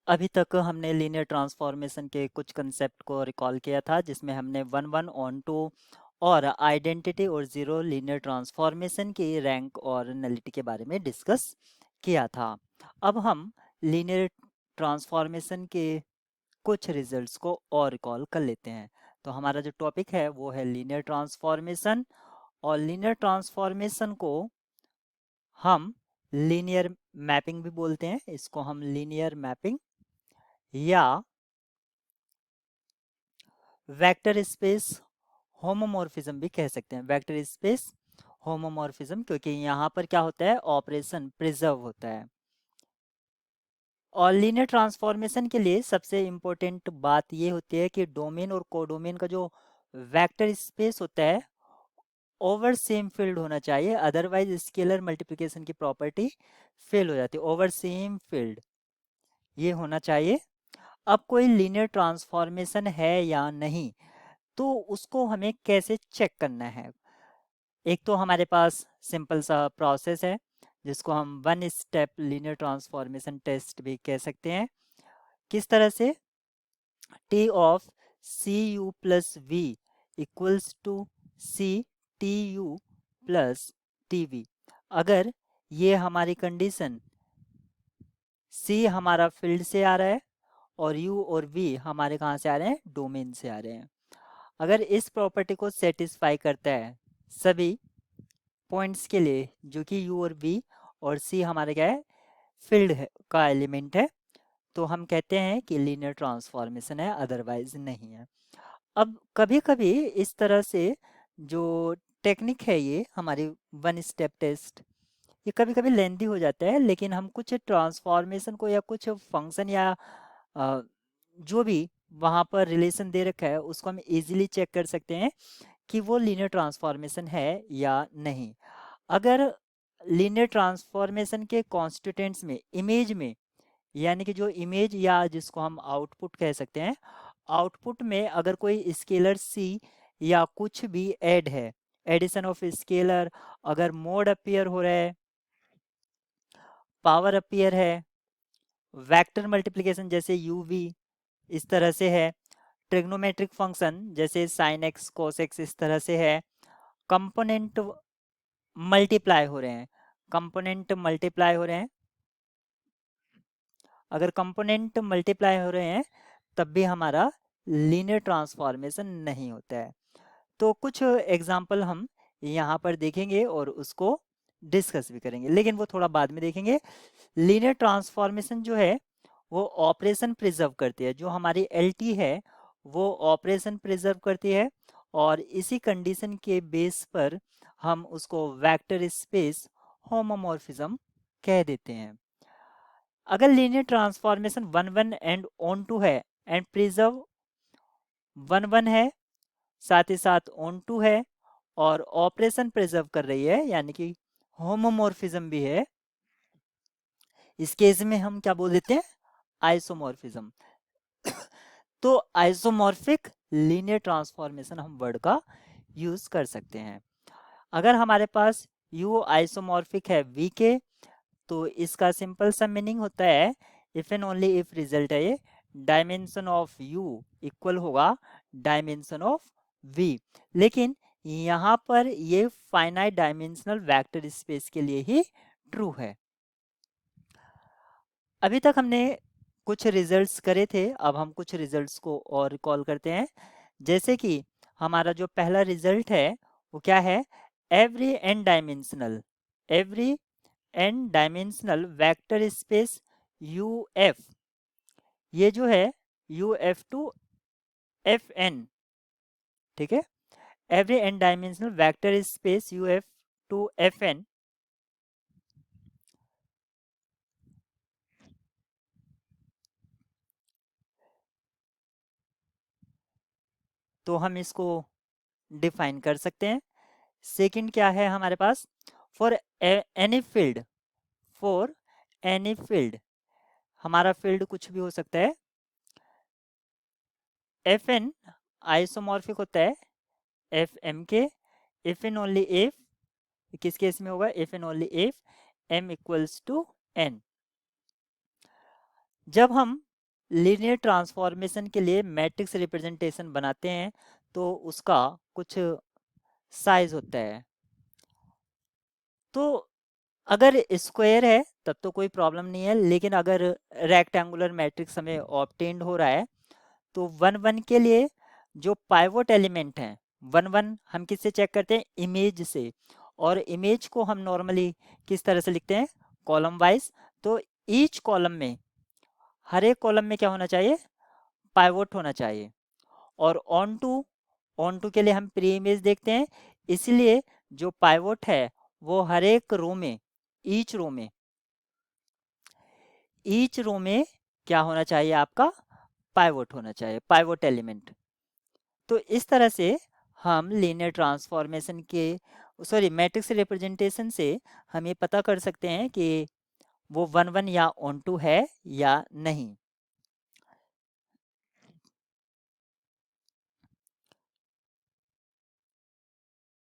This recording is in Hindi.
अभी तक हमने लीनियर ट्रांसफॉर्मेशन के कुछ कंसेप्ट को रिकॉल किया था, जिसमें हमने वन वन ऑन टू और आइडेंटिटी और ज़ीरो लीनियर ट्रांसफॉर्मेशन की रैंक और नलिटी के बारे में डिस्कस किया था। अब हम लीनियर ट्रांसफॉर्मेशन के कुछ रिजल्ट्स को और रिकॉल कर लेते हैं। तो हमारा जो टॉपिक है वो है लीनियर ट्रांसफॉर्मेशन, और लीनियर ट्रांसफॉर्मेशन को हम लीनियर मैपिंग भी बोलते हैं। इसको हम लीनियर मैपिंग या वेक्टर स्पेस होमोमॉर्फिज्म भी कह सकते हैं। वेक्टर स्पेस होमोमॉर्फिज्म, क्योंकि यहाँ पर क्या होता है, ऑपरेशन प्रिजर्व होता है। और लीनियर ट्रांसफॉर्मेशन के लिए सबसे इम्पोर्टेंट बात ये होती है कि डोमेन और कोडोमेन का जो वेक्टर स्पेस होता है ओवर सेम फील्ड होना चाहिए, अदरवाइज स्केलर मल्टीप्लिकेशन की प्रॉपर्टी फेल हो जाती है। ओवर सेम फील्ड ये होना चाहिए। अब कोई लीनियर ट्रांसफॉर्मेशन है या नहीं, तो उसको हमें कैसे चेक करना है। एक तो हमारे पास सिंपल सा प्रोसेस है, जिसको हम one step linear transformation test भी कह सकते हैं। किस तरह से, T of C U plus V equals to C T U plus T V. अगर ये हमारी कंडीशन सी हमारा फील्ड से आ रहा है और यू और वी हमारे कहाँ से आ रहे हैं, डोमेन से आ रहे हैं, अगर इस प्रॉपर्टी को सेटिस्फाई करता है सभी पॉइंट्स के लिए, जो कि यू और वी और सी हमारे क्या है, फील्ड है का एलिमेंट है, तो हम कहते हैं कि लीनियर ट्रांसफॉर्मेशन है, अदरवाइज नहीं है। अब कभी कभी इस तरह से जो टेक्निक है ये हमारी वन स्टेप टेस्ट, ये कभी कभी लेंदी हो जाता है, लेकिन हम कुछ ट्रांसफॉर्मेशन को या कुछ फंक्शन या अ, जो भी वहाँ पर रिलेशन दे रखा है उसको हम इजीली चेक कर सकते हैं कि वो लीनियर ट्रांसफॉर्मेशन है या नहीं। अगर लीनियर ट्रांसफॉर्मेशन के कॉन्स्टिट्यूएंट्स में, इमेज में, यानी कि जो इमेज या जिसको हम आउटपुट कह सकते हैं, आउटपुट में अगर कोई स्केलर सी या कुछ भी ऐड है, एडिशन ऑफ स्केलर, अगर मोड अपीयर हो रहा है, पावर अपीयर है, वेक्टर मल्टीप्लिकेशन जैसे यू वी इस तरह से है, ट्रिग्नोमेट्रिक फंक्शन जैसे साइन एक्स कोस एक्स इस तरह से है, कंपोनेंट मल्टीप्लाई हो रहे हैं, कंपोनेंट मल्टीप्लाई हो रहे हैं, अगर कंपोनेंट मल्टीप्लाई हो रहे हैं तब भी हमारा लीनियर ट्रांसफॉर्मेशन नहीं होता है। तो कुछ एग्जांपल हम यहाँ पर देखेंगे और उसको डिस्कस भी करेंगे, लेकिन वो थोड़ा बाद में देखेंगे। लीनियर ट्रांसफॉर्मेशन जो है वो ऑपरेशन प्रिजर्व करती है, जो हमारी एल टी है वो ऑपरेशन प्रिजर्व करती है, और इसी कंडीशन के बेस पर हम उसको वेक्टर स्पेस होमोमॉर्फिज्म कह देते हैं। अगर linear transformation one one and onto है एंड प्रिजर्व वन वन है, साथ ही साथ ऑन टू है और ऑपरेशन प्रिजर्व कर रही है, यानी कि होमोमॉर्फिज्म भी है, इस केस में हम क्या बोल देते हैं, आइसोमॉर्फिज्म। तो आइसोमॉर्फिक लीनियर ट्रांसफॉर्मेशन हम वर्ड का यूज कर सकते हैं। अगर हमारे पास यू आइसोमॉर्फिक है वी के, तो इसका सिंपल सा मीनिंग होता है, if and only if result है ये, डायमेंशन ऑफ यू इक्वल होगा डायमेंशन ऑफ वी। लेकिन यहाँ पर ये फाइनाइट डायमेंशनल वेक्टर स्पेस के लिए ही ट्रू है। अभी तक हमने कुछ रिजल्ट्स करे थे, अब हम कुछ रिजल्ट्स को और रिकॉल करते हैं। जैसे कि हमारा जो पहला रिजल्ट है वो क्या है, every N dimensional, every N dimensional vector space U F, ये जो है U F to F N, ठीक है, every N dimensional vector space U F to F N, तो हम इसको डिफाइन कर सकते हैं। सेकंड क्या है हमारे पास, for any field, for any field, हमारा फील्ड कुछ भी हो सकता है, एफ एन आइसोमॉर्फिक होता है एफ एम के, इफ एन ओनली इफ, किस केस में होगा, if and only if M equals to N. जब हम लीनियर ट्रांसफॉर्मेशन के लिए मैट्रिक्स रिप्रेजेंटेशन बनाते हैं तो उसका कुछ साइज होता है। तो अगर स्क्वायर है तब तो कोई प्रॉब्लम नहीं है, लेकिन अगर रेक्टेंगुलर मैट्रिक्स हमें ऑब्टेन्ड हो रहा है तो 1 1 के लिए जो पाइवोट एलिमेंट हैं, 1 1 हम किससे चेक करते हैं? इमेज से। और इमेज को हम नॉर्मली किस तरह से लिखते हैं? Column wise. तो ईच कॉलम में, हर एक कॉलम में क्या होना चाहिए? पाइवोट होना चाहिए। और ऑन टू के लिए हम प्री इमेज देखते हैं, इसलिए जो पाइवोट है वो हर एक रो में, ईच रो में, ईच रो में क्या होना चाहिए? आपका पाइवोट होना चाहिए, पाइवोट एलिमेंट। तो इस तरह से हम लीनियर ट्रांसफॉर्मेशन के, सॉरी, मैट्रिक्स रिप्रेजेंटेशन से हम ये पता कर सकते हैं कि वो 1 1 या ऑन टू है या नहीं।